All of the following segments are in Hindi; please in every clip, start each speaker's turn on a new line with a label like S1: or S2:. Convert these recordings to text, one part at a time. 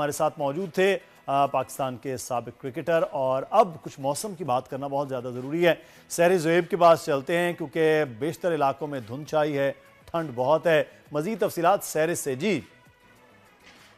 S1: हमारे साथ मौजूद थे, पाकिस्तान के साबिक क्रिकेटर। और अब कुछ मौसम की बात करना बहुत ज़्यादा ज़रूरी है। सहर ज़ुएब के पास चलते हैं क्योंकि बेशतर इलाकों में धुंध छाई है, ठंड बहुत है। मज़ीद तफसीलात सहर से जी।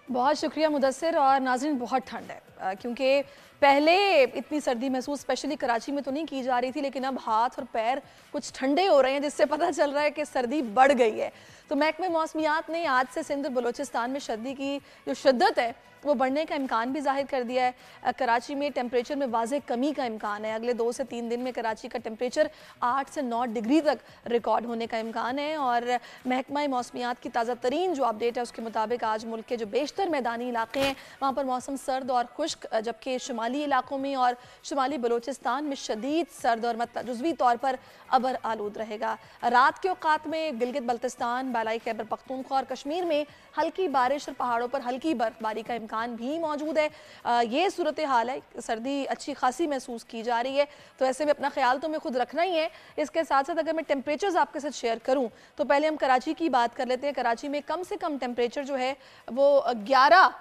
S2: बहुत शुक्रिया मुदस्सिर। और नाज़रीन, बहुत ठंड है क्योंकि पहले इतनी सर्दी महसूस स्पेशली कराची में तो नहीं की जा रही थी, लेकिन अब हाथ और पैर कुछ ठंडे हो रहे हैं, जिससे पता चल रहा है कि सर्दी बढ़ गई है। तो महकमे मौसमियात ने आज से सिंध बलोचिस्तान में सर्दी की जो शिद्दत है वो बढ़ने का इम्कान भी जाहिर कर दिया है। कराची में टेम्परेचर में वाज़े कमी का इम्कान है। अगले 2 से 3 दिन में कराची का टेम्परेचर 8 से 9 डिग्री तक रिकॉर्ड होने का इम्कान है। और महकमा मौसमियात की ताज़ा तरीन जो अपडेट है उसके मुताबिक आज मुल्क के जो बेशतर मैदानी इलाके हैं वहाँ पर मौसम सर्द और खुश्क, जबकि शुमाली इलाकों में और शुमाली बलोचिस्तान में शदीद सर्द और मतलब जुज़वी तौर पर अबर आलूद रहेगा। रात के औकात में गिलगित बल्तिस्तान, बालाई खैबर पख्तूनख्वा और कश्मीर में हल्की बारिश और पहाड़ों पर हल्की बर्फबारी का इम्कान भी मौजूद है। ये सूरत हाल है, सर्दी अच्छी खासी महसूस की जा रही है। तो ऐसे में अपना ख्याल तो हमें खुद रखना ही है। इसके साथ साथ अगर मैं टेम्परेचर्स आपके साथ शेयर करूं तो पहले हम कराची की बात कर लेते हैं। कराची में कम से कम टेम्परेचर जो है वो 11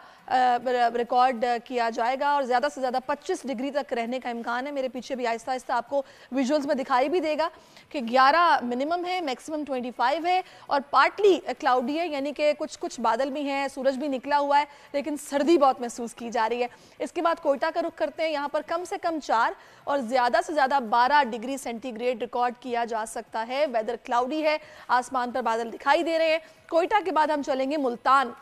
S2: रिकॉर्ड किया जाएगा और ज़्यादा से ज़्यादा 25 डिग्री तक रहने का इम्कान है। मेरे पीछे भी आहिस्ता आहिस्ता आपको विजुअल्स में दिखाई भी देगा कि 11 मिनिमम है, मैक्सिमम 25 है और पार्टली क्लाउडी है, यानी कि कुछ कुछ बादल भी हैं, सूरज भी निकला हुआ है, लेकिन सर्दी बहुत महसूस की जा रही है। इसके बाद कोयटा का रुख करते हैं। यहाँ पर कम से कम 4 और ज़्यादा से ज़्यादा 12 डिग्री सेंटीग्रेड रिकॉर्ड किया जा सकता है। वेदर क्लाउडी है, आसमान पर बादल दिखाई दे रहे हैं। कोयटा के बाद हम चलेंगे मुल्तान।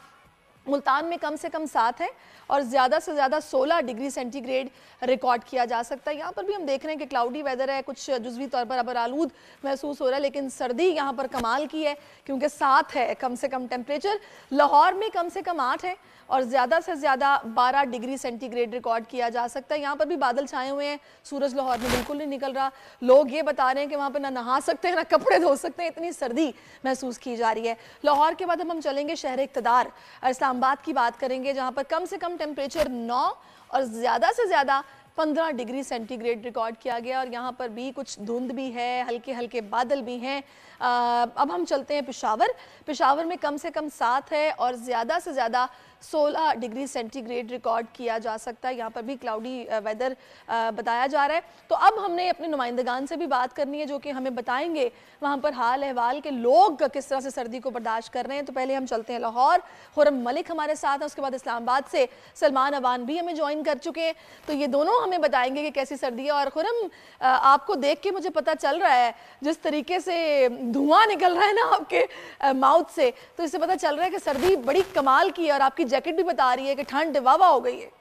S2: मुल्तान में कम से कम 7 है और ज़्यादा से ज़्यादा 16 डिग्री सेंटीग्रेड रिकॉर्ड किया जा सकता है। यहाँ पर भी हम देख रहे हैं कि क्लाउडी वेदर है, कुछ जुज़वी तौर पर अबर आलूद महसूस हो रहा है, लेकिन सर्दी यहाँ पर कमाल की है क्योंकि 7 है कम से कम टेम्परेचर। लाहौर में कम से कम 8 है और ज़्यादा से ज़्यादा 12 डिग्री सेंटीग्रेड रिकॉर्ड किया जा सकता है। यहाँ पर भी बादल छाए हुए हैं, सूरज लाहौर में बिल्कुल नहीं निकल रहा। लोग ये बता रहे हैं कि वहाँ पर ना नहा सकते हैं ना कपड़े धो सकते हैं, इतनी सर्दी महसूस की जा रही है। लाहौर के बाद हम चलेंगे शहर इक़्तिदार, इस्लामाबाद की बात करेंगे, जहाँ पर कम से कम टेम्परेचर 9 और ज़्यादा से ज़्यादा 15 डिग्री सेंटीग्रेड रिकॉर्ड किया गया और यहाँ पर भी कुछ धुंध भी है, हल्के हल्के बादल भी हैं। अब हम चलते हैं पेशावर। पेशावर में कम से कम 7 है और ज़्यादा से ज़्यादा 16 डिग्री सेंटीग्रेड रिकॉर्ड किया जा सकता है। यहाँ पर भी क्लाउडी वेदर बताया जा रहा है। तो अब हमने अपने नुमाइंदगान से भी बात करनी है जो कि हमें बताएंगे वहाँ पर हाल अहवाल के लोग किस तरह से सर्दी को बर्दाश्त कर रहे हैं। तो पहले हम चलते हैं लाहौर। खुरम मलिक हमारे साथ है, उसके बाद इस्लामाबाद से सलमान अवान भी हमें ज्वाइन कर चुके हैं। तो ये दोनों हमें बताएंगे कि कैसी सर्दी है। और खुरम, आपको देख के मुझे पता चल रहा है जिस तरीके से धुआं निकल रहा है ना आपके माउथ से, तो इससे पता चल रहा है कि सर्दी बड़ी कमाल की है और आपकी जैकेट भी बता रही है कि ठंड वावा हो गई है।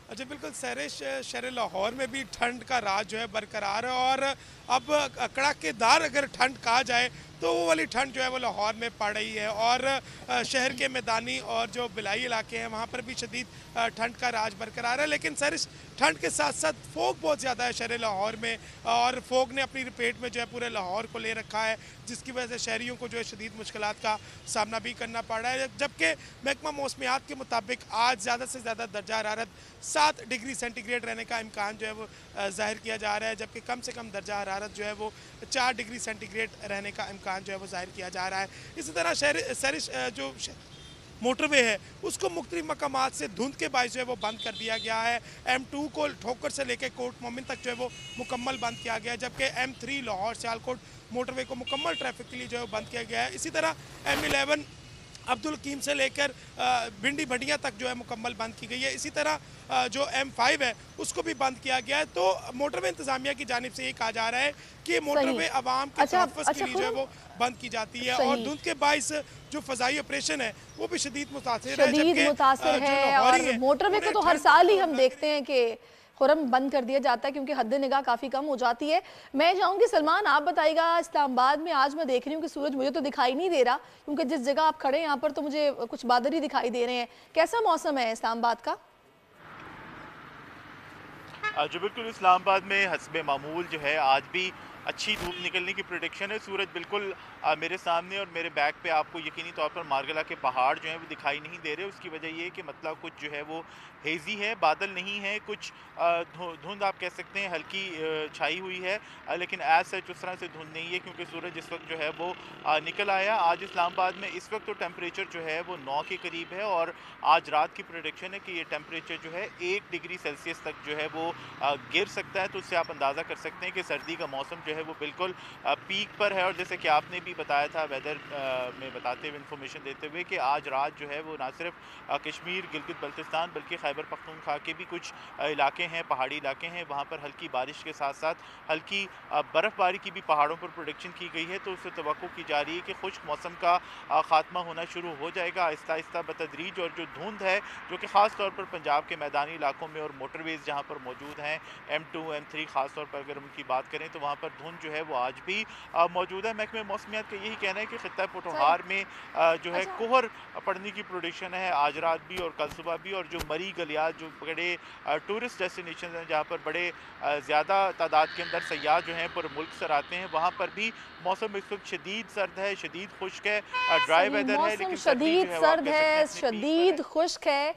S3: अच्छा, बिल्कुल सैरिश, शहर लाहौर में भी ठंड का राज जो है बरकरार है और अब कड़ाकेदार अगर ठंड कहा जाए तो वो वाली ठंड जो है वो लाहौर में पड़ रही है। और शहर के मैदानी और जो बिलाई इलाके हैं वहाँ पर भी शदीद ठंड का राज बरकरार है। लेकिन सर, ठंड के साथ साथ फोग बहुत ज़्यादा है शहर लाहौर में और फोग ने अपनी लपेट में जो है पूरे लाहौर को ले रखा है, जिसकी वजह से शहरियों को जो है शदीद मुश्किलात का सामना भी करना पड़ रहा है। जबकि महकमा मौसमियात के मुताबिक आज ज़्यादा से ज़्यादा दर्जा हरारत 7 डिग्री सेंटीग्रेड रहने का इम्कान जो है वो जाहिर किया जा रहा है, जबकि कम से कम दर्जा हरारत जो है वो 4 डिग्री सेंटीग्रेड रहने का इम्कान जो है वो जाहिर किया जा रहा है। इसी तरह शहर जो मोटरवे है उसको मुख्तलिफ मकामात से धुंध के बायस जो है वो बंद कर दिया गया है। M2 को ठोकर से लेकर कोट मोमिन तक जो है वो मुकम्मल बंद किया गया है, जबकि M3 लाहौर सियालकोट मोटरवे को मुकम्मल ट्रैफिक के लिए जो है बंद किया गया है। इसी तरह M11 अब्दुल हकीम से लेकर भिंडी भटिया तक जो है मुकम्मल बंद की गई है। इसी तरह जो M5 है उसको भी बंद किया गया है। तो मोटरवे इंतजामिया की जानिब से ये कहा जा रहा है कि मोटरवे आवाम के तहफ़्फ़ुज़ के लिए जो है वो बंद की जाती है और धुंध के बाइस जो फ़ज़ाई ऑपरेशन है वो भी शदीद मुतासिर
S2: है। और मोटरवे को तो हर साल ही हम देखते हैं कि खुरम बंद कर दिया जाता है क्योंकि हद निगाह काफ़ी कम हो जाती है। मैं चाहूँगी सलमान, आप बताइएगा, इस्लामाबाद में आज मैं देख रही हूँ कि सूरज मुझे तो दिखाई नहीं दे रहा क्योंकि जिस जगह आप खड़े हैं यहाँ पर तो मुझे कुछ बादल ही दिखाई दे रहे हैं। कैसा मौसम है इस्लामाबाद का?
S4: जो बिल्कुल इस्लामाबाद में हस्बे मामूल जो है आज भी अच्छी धूप निकलने की प्रेडिक्शन है। सूरज बिल्कुल मेरे सामने और मेरे बैक पे आपको यकीनी तौर पर मार्गला के पहाड़ जो हैं वो दिखाई नहीं दे रहे। उसकी वजह ये है कि मतलब कुछ जो है वो हेज़ी है, बादल नहीं है, कुछ धुंध आप कह सकते हैं हल्की छाई हुई है, लेकिन एज सच उस तरह से धुंध नहीं है क्योंकि सूरज इस वक्त जो है वो निकल आया। आज इस्लामाबाद में इस वक्त तो टेम्परेचर जो है वो 9 के करीब है और आज रात की प्रेडिक्शन है कि ये टेम्परेचर जो है 1 डिग्री सेल्सियस तक जो है वो गिर सकता है। तो उससे आप अंदाज़ा कर सकते हैं कि सर्दी का मौसम जो है वो बिल्कुल पीक पर है। और जैसे कि आपने भी बताया था वेदर में बताते हुए इन्फॉर्मेशन देते हुए कि आज रात जो है वो ना सिर्फ कश्मीर गिलगित बल्तिस्तान बल्कि खैबर पख्तूनख्वा के भी कुछ इलाके हैं, पहाड़ी इलाके हैं, वहाँ पर हल्की बारिश के साथ साथ हल्की बर्फ़बारी की भी पहाड़ों पर प्रोडिक्शन की गई है। तो उससे तवक्को की जा रही है कि खुश्क मौसम का ख़ात्मा होना शुरू हो जाएगा आहिस्ता आहिस्ता बतदरीज। और जो धुंध है जो कि ख़ास तौर पर पंजाब के मैदानी इलाकों में और मोटरवेज़ जहाँ पर मौजूद हैं M2 M3 ख़ास तौर पर अगर उनकी बात करें तो वहाँ पर धुंध जो है वो आज भी मौजूद है। महकमे मौसमियात का यही कहना है कि खित्ता पोठोहार में जो है कोहर पड़ने की प्रोडिक्शन है आज रात भी और कल सुबह भी। और जो मरी गलियात जो बड़े टूरिस्ट डेस्टिनेशन हैं जहाँ पर बड़े ज़्यादा तादाद के अंदर सयाह जो हैं पूरे मुल्क से आते हैं वहाँ पर भी मौसम इस वक्त शदीद सर्द है, शदीद खुश्क है, ड्राई वेदर है, लेकिन
S2: शदीद सर्द है, शदीद खुश्क है।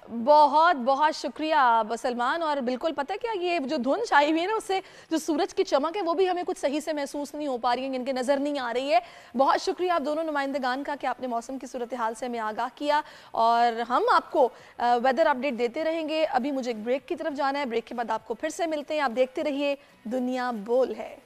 S2: बहुत बहुत शुक्रिया सलमान। और बिल्कुल पता है क्या, ये जो धुंध छाई हुई है ना उससे जो सूरज की चमक है वो भी हमें कुछ सही से महसूस नहीं हो पा रही है, इनके नज़र नहीं आ रही है। बहुत शुक्रिया आप दोनों नुमाइंदगान का कि आपने मौसम की सूरत हाल से हमें आगाह किया और हम आपको वेदर अपडेट देते रहेंगे। अभी मुझे एक ब्रेक की तरफ जाना है, ब्रेक के बाद आपको फिर से मिलते हैं। आप देखते रहिए दुनिया बोल है।